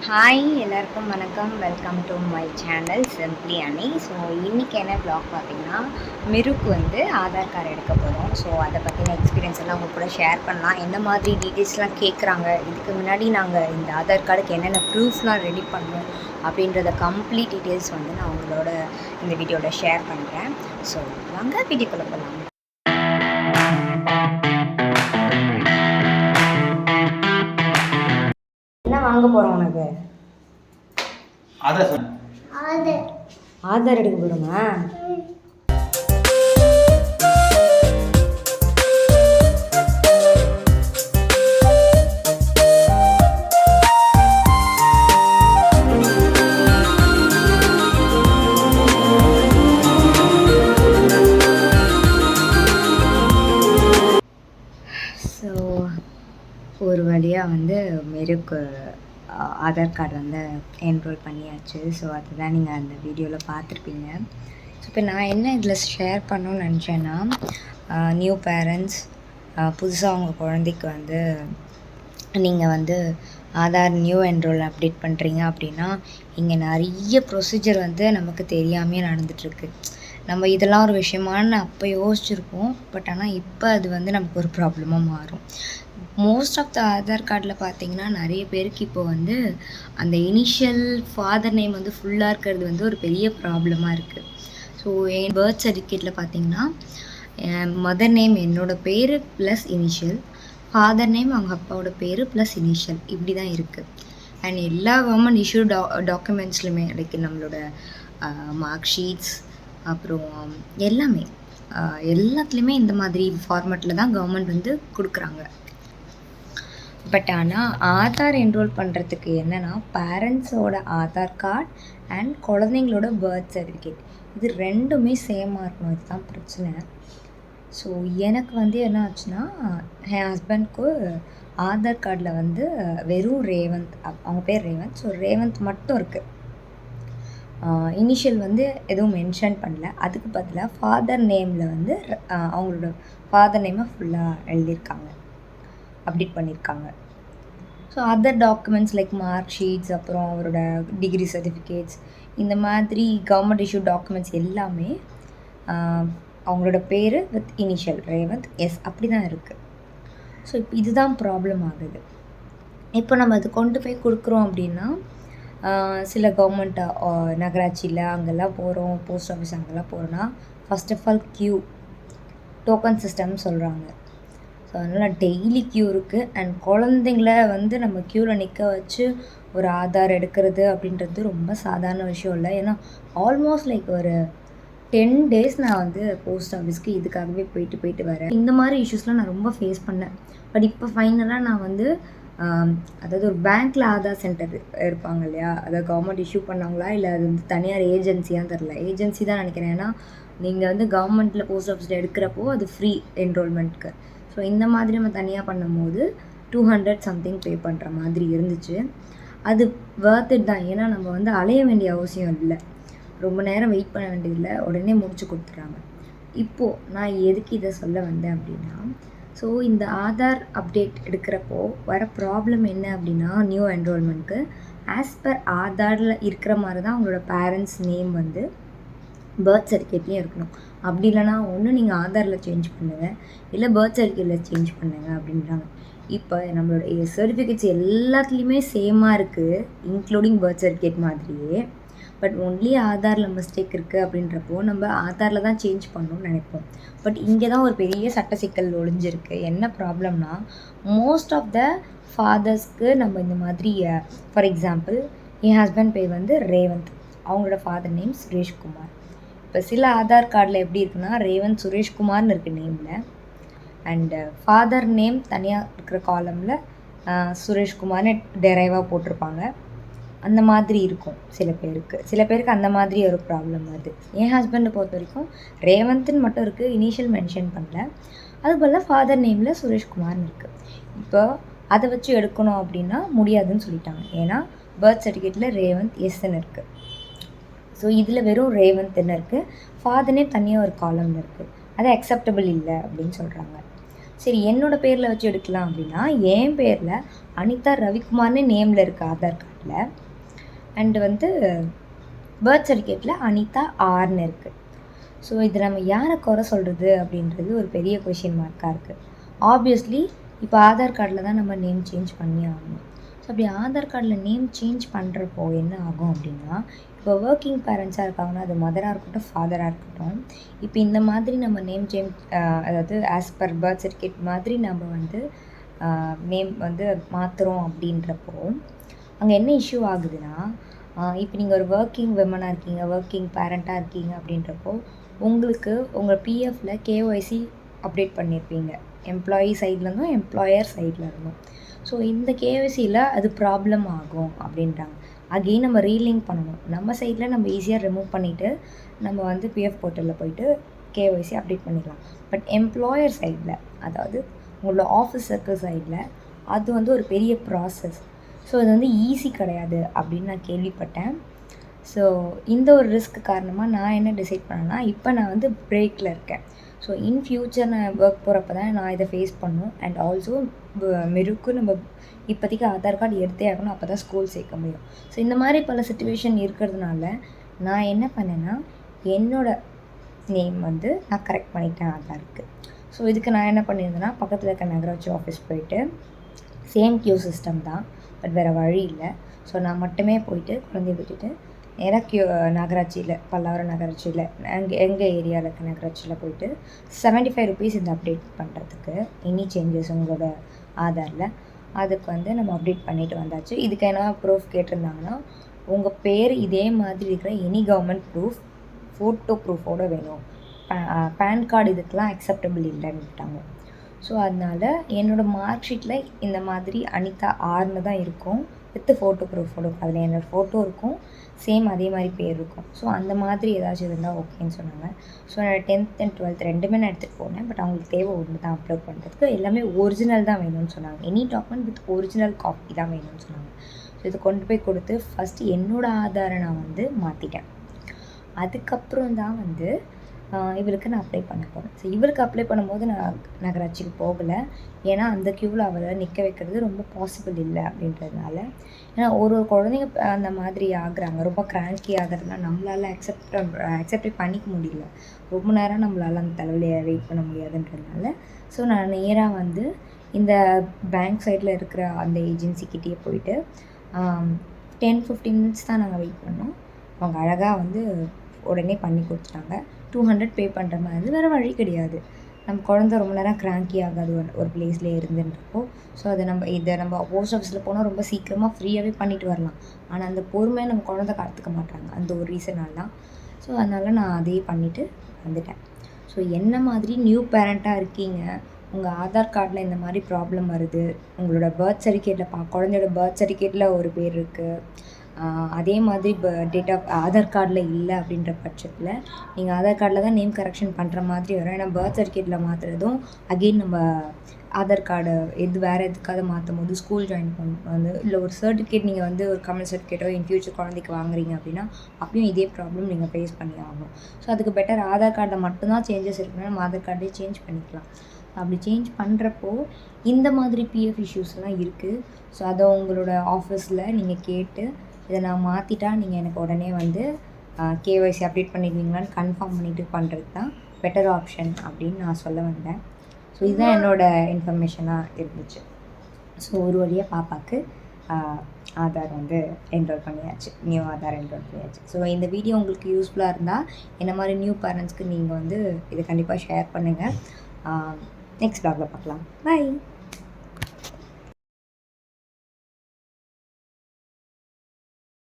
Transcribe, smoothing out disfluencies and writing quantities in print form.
Hi எல்லாருக்கும் வணக்கம். Welcome to my channel simply அனி. ஸோ இன்றைக்கி என்ன வ்ளாக் பார்த்தீங்கன்னா, மிருக்கு வந்து ஆதார் கார்டு எடுக்க போகிறோம். ஸோ அதை பற்றின எக்ஸ்பீரியன்ஸ் எல்லாம் உங்கள் கூட ஷேர் பண்ணலாம். என்ன மாதிரி டீட்டெயில்ஸ்லாம் கேட்குறாங்க, இதுக்கு முன்னாடி நாங்கள் இந்த ஆதார் கார்டுக்கு என்னென்ன ப்ரூஃப்லாம் ரெடி பண்ணோம் அப்படின்றத கம்ப்ளீட் டீட்டெயில்ஸ் வந்து நான் உங்களோட இந்த வீடியோவில் ஷேர் பண்ணுறேன். ஸோ வாங்க வீடியோக்குள்ளே போகலாம். என்ன வாங்க போகிறோம் உனக்கு? ஆதார் எடுக்க போகிறோமா? ஸோ ஒரு வழியாக வந்து மெருக்கு ஆதார் கார்டு வந்து என்ரோல் பண்ணியாச்சு. ஸோ அதுதான் நீங்கள் அந்த வீடியோவில் பார்த்துருப்பீங்க. ஸோ இப்போ நான் என்ன இதில் ஷேர் பண்ணணும்னு நினச்சேன்னா, நியூ பேரண்ட்ஸ் புதுசாக அவங்க குழந்தைக்கு வந்து நீங்கள் வந்து ஆதார் நியூ என்ரோல் அப்டேட் பண்ணுறீங்க அப்படின்னா, இங்கே நிறைய ப்ரொசீஜர் வந்து நமக்கு தெரியாமே நடந்துகிட்ருக்கு. நம்ம இதெல்லாம் ஒரு விஷயமானு அப்போ யோசிச்சுருப்போம். பட் ஆனால் இப்போ அது வந்து நமக்கு ஒரு ப்ராப்ளமாக மாறும். மோஸ்ட் ஆஃப் த ஆதார் கார்டில் பார்த்தீங்கன்னா, நிறைய பேருக்கு இப்போ வந்து அந்த இனிஷியல் ஃபாதர் நேம் வந்து ஃபுல்லாக இருக்கிறது வந்து ஒரு பெரிய ப்ராப்ளமாக இருக்குது. ஸோ என் பர்த் சர்டிஃபிகேட்டில் பார்த்தீங்கன்னா, மதர் நேம் என்னோடய பேர் ப்ளஸ் இனிஷியல், ஃபாதர் நேம் அவங்க அப்பாவோட பேர் ப்ளஸ் இனிஷியல், இப்படி தான் இருக்குது. அண்ட் எல்லா கவர்மெண்ட் இஷ்யூ டாக்குமெண்ட்ஸ்லையுமே லைக் நம்மளோட மார்க் ஷீட்ஸ் அப்புறம் எல்லாமே எல்லாத்துலேயுமே இந்த மாதிரி ஃபார்மேட்டில் தான் கவர்மெண்ட் வந்து கொடுக்குறாங்க. பட் ஆனால் ஆதார் என்ரோல் பண்ணுறதுக்கு என்னென்னா, பேரண்ட்ஸோட ஆதார் கார்டு அண்ட் குழந்தைங்களோட பர்த் சர்டிஃபிகேட் இது ரெண்டுமே சேமாக இருக்கணும். இதுதான் பிரச்சனை. ஸோ எனக்கு வந்து என்ன ஆச்சுன்னா, என் ஹஸ்பண்ட்க்கு ஆதார் கார்டில் வந்து வெறும் ரேவந்த், அவங்க பேர் ரேவந்த். ஸோ ரேவந்த் மட்டும் இருக்குது. இனிஷியல் வந்து எதுவும் மென்ஷன் பண்ணல. அதுக்கு பதிலாக ஃபாதர் நேமில் வந்து அவங்களோட ஃபாதர் நேமை ஃபுல்லாக எழுதியிருக்காங்க, அப்டேட் பண்ணியிருக்காங்க. So other documents like mark sheets அப்புறம் அவரோட டிகிரி சர்டிஃபிகேட்ஸ் இந்த மாதிரி கவர்மெண்ட் இஷ்யூ டாக்குமெண்ட்ஸ் எல்லாமே அவங்களோட bear with initial Revanth S அப்படி தான் இருக்குது. ஸோ இப்போ இதுதான் ப்ராப்ளம் ஆகுது. இப்போ நம்ம அது கொண்டு போய் கொடுக்குறோம் அப்படின்னா, சில கவர்மெண்ட் நகராட்சியில் அங்கெல்லாம் போகிறோம், போஸ்ட் ஆஃபீஸ் அங்கெல்லாம் போகிறோன்னா first of all queue token system சொல்கிறாங்க. ஸோ அதனால் டெய்லி க்யூ இருக்குது. அண்ட் குழந்தைங்கள வந்து நம்ம க்யூவில் நிற்க வச்சு ஒரு ஆதார் எடுக்கிறது அப்படின்றது ரொம்ப சாதாரண விஷயம் இல்லை. ஏன்னா ஆல்மோஸ்ட் லைக் ஒரு 10 days நான் வந்து போஸ்ட் ஆஃபீஸ்க்கு இதுக்காகவே போயிட்டு வரேன். இந்த மாதிரி இஷ்யூஸ்லாம் நான் ரொம்ப ஃபேஸ் பண்ணேன். பட் இப்போ ஃபைனலாக நான் வந்து அதாவது ஒரு பேங்க்கில் ஆதார் சென்டர் இருப்பாங்க இல்லையா, அதை கவர்மெண்ட் இஷ்யூ பண்ணாங்களா இல்லை அது வந்து தனியார் ஏஜென்சியான்னு தெரில, ஏஜென்சி தான் நினைக்கிறேன். ஏன்னா நீங்கள் வந்து கவர்மெண்ட்டில் போஸ்ட் ஆஃபீஸில் எடுக்கிறப்போ அது ஃப்ரீ என்ரோல்மெண்ட்க்கு. ஸோ இந்த மாதிரி நம்ம தனியாக பண்ணும்போது 200 சம்திங் பே பண்ணுற மாதிரி இருந்துச்சு. அது வர்த் இட் தான். ஏன்னா நம்ம வந்து அலைய வேண்டிய அவசியம் இல்லை, ரொம்ப நேரம் வெயிட் பண்ண வேண்டியதில்லை, உடனே முடிச்சு கொடுத்துட்றாங்க. இப்போது நான் எதுக்கு இதை சொல்ல வந்தேன் அப்படின்னா, ஸோ இந்த ஆதார் அப்டேட் எடுக்கிறப்போ வர ப்ராப்ளம் என்ன அப்படின்னா, நியூ என்ரோல்மெண்ட்க்கு ஆஸ் பர் ஆதாரில் இருக்கிற மாதிரி தான் அவங்களோட பேரண்ட்ஸ் நேம் வந்து பர்த் சர்டிஃபிகேட்லேயும் இருக்கணும். அப்படி இல்லைனா ஒன்று நீங்கள் ஆதாரில் சேஞ்ச் பண்ணுங்கள், இல்லை பர்த் சர்டிஃபிகேட்டில் சேஞ்ச் பண்ணுங்கள் அப்படின்றாங்க. இப்போ நம்மளோட சர்டிஃபிகேட்ஸ் எல்லாத்துலேயுமே சேமாக இருக்குது, இன்க்ளூடிங் பர்த் சர்டிஃபிகேட் மாதிரியே. பட் ஒன்லி ஆதாரில் மிஸ்டேக் இருக்குது அப்படின்றப்போ நம்ம ஆதாரில் தான் சேஞ்ச் பண்ணணும்னு நினைப்போம். பட் இங்கே தான் ஒரு பெரிய சட்ட சிக்கல் ஒழிஞ்சிருக்கு. என்ன ப்ராப்ளம்னா, மோஸ்ட் ஆஃப் த ஃபாதர்ஸ்க்கு நம்ம இந்த மாதிரி ஃபார் எக்ஸாம்பிள் என் ஹஸ்பண்ட் பேர் வந்து ரேவந்த், அவங்களோட ஃபாதர் நேம் சுரேஷ்குமார். இப்போ சில ஆதார் கார்டில் எப்படி இருக்குன்னா, ரேவந்த் சுரேஷ்குமார்னு இருக்குது நேமில், அண்டு ஃபாதர் நேம் தனியாக இருக்கிற காலமில் சுரேஷ்குமார்னு டெரைவாக போட்டிருப்பாங்க. அந்த மாதிரி இருக்கும் சில பேருக்கு அந்த மாதிரி ஒரு ப்ராப்ளம் வருது. என் ஹஸ்பண்டை பொறுத்த வரைக்கும் ரேவந்த்னு மட்டும் இருக்குது, இனிஷியல் மென்ஷன் பண்ணல. அதுபோல் ஃபாதர் நேமில் சுரேஷ்குமார்னு இருக்குது. இப்போ அதை வச்சு எடுக்கணும் அப்படின்னா முடியாதுன்னு சொல்லிட்டாங்க. ஏன்னா பர்த் சர்டிஃபிகேட்டில் ரேவந்த் எஸ்ன்னு இருக்குது. ஸோ இதில் வெறும் ரேவந்த்ன்னு இருக்குது, ஃபாதர் நேம் தனியாக ஒரு காலம்னு இருக்குது, அது அக்செப்டபிள் இல்லை அப்படின்னு சொல்கிறாங்க. சரி என்னோடய பேரில் வச்சு எடுக்கலாம் அப்படின்னா, என் பேரில் அனிதா ரவிக்குமார்னு நேமில் இருக்குது ஆதார் கார்டில். அண்டு வந்து பர்த் சர்டிஃபிகேட்டில் அனிதா ஆர்னு இருக்குது. ஸோ இது நம்ம யாரை குறை சொல்கிறது அப்படின்றது ஒரு பெரிய கொஷின் மார்க்காக இருக்குது. ஆப்வியஸ்லி இப்போ ஆதார் கார்டில் தான் நம்ம நேம் சேஞ்ச் பண்ணி ஆகணும். ஸோ அப்படி ஆதார் கார்டில் நேம் சேஞ்ச் பண்ணுறப்போ என்ன ஆகும் அப்படின்னா, இப்போ ஒர்க்கிங் பேரண்ட்ஸாக இருக்காங்கன்னா, அது மதராக இருக்கட்டும் ஃபாதராக இருக்கட்டும், இப்போ இந்த மாதிரி நம்ம நேம் சேஞ்ச் அதாவது ஆஸ் பர் பர்த் சர்டிஃபிகேட் மாதிரி நம்ம வந்து நேம் வந்து மாற்றுறோம் அப்படின்றப்போ அங்கே என்ன இஷ்யூ ஆகுதுன்னா, இப்போ நீங்கள் ஒரு ஒர்க்கிங் விமனாக இருக்கீங்க, ஒர்க்கிங் பேரண்ட்டாக இருக்கீங்க அப்படின்றப்போ உங்களுக்கு உங்கள் பிஎஃப்பில் கேஒய்சி அப்டேட் பண்ணியிருப்பீங்க, எம்ப்ளாயி சைட்லேருந்தும் எம்ப்ளாயர் சைட்லேருந்தும். ஸோ இந்த கேஒய்சியில் அது ப்ராப்ளம் ஆகும் அப்படின்றாங்க. அகெயின் நம்ம ரீலிங்க் பண்ணணும். நம்ம சைடில் நம்ம ஈஸியாக ரிமூவ் பண்ணிவிட்டு நம்ம வந்து பிஎஃப் போர்ட்டலில் போய்ட்டு கேஒய்சி அப்டேட் பண்ணிக்கலாம். பட் எம்ப்ளாயர் சைடில், அதாவது உங்களோட ஆஃபீஸ் சர்க்கிள் சைடில் அது வந்து ஒரு பெரிய ப்ராசஸ். ஸோ இது வந்து ஈஸி கிடையாது அப்படின்னு நான் கேள்விப்பட்டேன். ஸோ இந்த ஒரு ரிஸ்க் காரணமாக நான் என்ன டிசைட் பண்ணேன்னா, இப்போ நான் வந்து பிரேக்கில் இருக்கேன். ஸோ இன் ஃப்யூச்சர் நான் ஒர்க் போகிறப்ப தான் நான் இதை ஃபேஸ் பண்ணணும். அண்ட் ஆல்சோ மிருக்கும் நம்ம இப்போதைக்கு ஆதார் கார்டு எடுத்தே ஆகணும், அப்போ தான் ஸ்கூல் சேர்க்க முடியும். ஸோ இந்த மாதிரி பல சிச்சுவேஷன் இருக்கிறதுனால நான் என்ன பண்ணேன்னா, என்னோடய நேம் வந்து நான் கரெக்ட் பண்ணிட்டேன் ஆதாருக்கு. ஸோ இதுக்கு நான் என்ன பண்ணியிருந்தேன்னா, பக்கத்தில் இருக்க நகராட்சி ஆஃபீஸ் போயிட்டு சேம் கியூ சிஸ்டம் தான், பட் வேறு வழி இல்லை. ஸோ நான் மட்டுமே போயிட்டு குழந்தைய விட்டுட்டு நேராக நகராட்சியில், பல்லாவரம் நகராட்சியில், எங்கள் ஏரியாவில் இருக்க நகராட்சியில் போயிட்டு 75 ருபீஸ் இந்த அப்டேட் பண்ணுறதுக்கு, எனி சேஞ்சஸ் உங்களோட ஆதாரில் அதுக்கு வந்து நம்ம அப்டேட் பண்ணிவிட்டு வந்தாச்சு. இதுக்கு என்ன ப்ரூஃப் கேட்டிருந்தாங்கன்னா, உங்கள் பேர் இதே மாதிரி இருக்கிற எனி கவர்மெண்ட் ப்ரூஃப், ஃபோட்டோ ப்ரூஃபோடு வேணும். பேன் கார்டு இதுக்கெலாம் அக்செப்டபிள் இல்லைன்னுட்டாங்க. ஸோ அதனால் என்னோடய மார்க் ஷீட்டில் இந்த மாதிரி அனிதா ஆர்னு தான் இருக்கும், வித் ஃபோட்டோ ப்ரூஃபோடு இருக்கும். அதில் என்னோடய ஃபோட்டோ இருக்கும், சேம் அதே மாதிரி பேர் இருக்கும். ஸோ அந்த மாதிரி ஏதாச்சும் இருந்தால் ஓகேன்னு சொன்னாங்க. ஸோ என்னோடய 10th and 12th ரெண்டுமே நான் எடுத்துகிட்டு போனேன். பட் அவங்களுக்கு தேவை ஒன்று தான் அப்லோட் பண்ணுறதுக்கு, எல்லாமே ஒரிஜினல் தான் வேணும்னு சொன்னாங்க. Any document with original copy தான் வேணும்னு சொன்னாங்க. ஸோ இதை கொண்டு போய் கொடுத்து ஃபஸ்ட்டு என்னோடய ஆதாரை நான் வந்து மாற்றிட்டேன். அதுக்கப்புறம் தான் வந்து இவளுக்கு நான் அப்ளை பண்ண போகிறேன். ஸோ இவளுக்கு அப்ளை பண்ணும்போது நான் நகராட்சிக்கு போகலை. ஏன்னா அந்த க்யூவில் அவளால் நிற்க வைக்கிறது ரொம்ப பாசிபிள் இல்லை அப்படின்றதுனால. ஏன்னா ஒரு குழந்தைங்க அந்த மாதிரி ஆகுறாங்க, ரொம்ப கிராங்கி ஆகிறதுலாம் நம்மளால் அக்செப்டே பண்ணிக்க முடியல. ரொம்ப நேரம் நம்மளால் அந்த தலைவலியை வெயிட் பண்ண முடியாதுன்றதுனால ஸோ நான் நேராக வந்து இந்த பேங்க் சைடில் இருக்கிற அந்த ஏஜென்சிக்கிட்டேயே போயிட்டு 10-15 மினிட்ஸ் தான் நாங்கள் வெயிட் பண்ணோம். அவங்க அழகாக வந்து உடனே பண்ணி கொடுத்துட்டாங்க. 200 பே பண்ணுற மாதிரி, வேறு வழி கிடையாது. நம்ம குழந்தை ரொம்ப நேரம் கிராங்கி ஆகாது ஒரு பிளேஸ்லேயே இருந்துன்றப்போ. ஸோ அதை நம்ம போஸ்ட் ஆஃபீஸில் போனால் ரொம்ப சீக்கிரமாக ஃப்ரீயாகவே பண்ணிட்டு வரலாம். ஆனால் அந்த பொறுமையை நம்ம குழந்தை கற்றுக்க மாட்டாங்க, அந்த ஒரு ரீசனால் தான். ஸோ அதனால் நான் அதையே பண்ணிவிட்டு வந்துட்டேன். ஸோ என்ன மாதிரி நியூ பேரண்ட்டாக இருக்கீங்க, உங்கள் ஆதார் கார்டில் இந்த மாதிரி ப்ராப்ளம் வருது, உங்களோட பர்த் சர்டிஃபிகேட்டில் குழந்தையோட பர்த் சர்டிஃபிகேட்டில் ஒரு பேர் இருக்குது, அதே மாதிரி டேட் ஆஃப் ஆதார் கார்டில் இல்லை அப்படின்ற பட்சத்தில் நீங்கள் ஆதார் கார்டில் தான் நேம் கரெக்ஷன் பண்ணுற மாதிரி வரும். ஏன்னா பர்த் சர்டிஃபிகேட்டில் மாற்றுறதும் அகெயின் நம்ம ஆதார் கார்டு வேறு எதுக்காக மாற்றும் போது ஸ்கூல் ஜாயின் வந்து இல்லை ஒரு சர்டிஃபிகேட் நீங்கள் வந்து ஒரு கம்யூனிட்டி சர்டிஃபிகேட்டோ இன் ஃபியூச்சர் குழந்தைக்கு வாங்குறீங்க அப்படின்னா அப்பயும் இதே ப்ராப்ளம் நீங்கள் ஃபேஸ் பண்ணி ஆகணும். ஸோ அதுக்கு பெட்டர் ஆதார் கார்டில் மட்டும்தான் சேஞ்சஸ் இருக்குன்னா நம்ம ஆதார் கார்டே சேஞ்ச் பண்ணிக்கலாம். அப்படி சேஞ்ச் பண்ணுறப்போ இந்த மாதிரி பிஎஃப் இஷ்யூஸ்லாம் இருக்குது. ஸோ அதை உங்களோட ஆஃபீஸில் நீங்கள் கேட்டு இதை நான் மாற்றிட்டா நீங்கள் எனக்கு உடனே வந்து கேஒய்சி அப்டேட் பண்ணிடுவீங்களான்னு கன்ஃபார்ம் பண்ணிவிட்டு பண்ணுறது தான் பெட்டர் ஆப்ஷன் அப்படின்னு நான் சொல்ல வந்தேன். ஸோ இதுதான் என்னோடய இன்ஃபர்மேஷனாக இருந்துச்சு. ஸோ ஒரு வழியாக பாப்பாவுக்கு ஆதார் வந்து என்ரோல் பண்ணியாச்சு, நியூ ஆதார் என்ரோல் பண்ணியாச்சு. ஸோ இந்த வீடியோ உங்களுக்கு யூஸ்ஃபுல்லாக இருந்தால் என்ன மாதிரி நியூ பேரண்ட்ஸ்க்கு நீங்கள் வந்து இதை கண்டிப்பாக ஷேர் பண்ணுங்கள். நெக்ஸ்ட் வ்ளாகில் பார்க்கலாம். பை.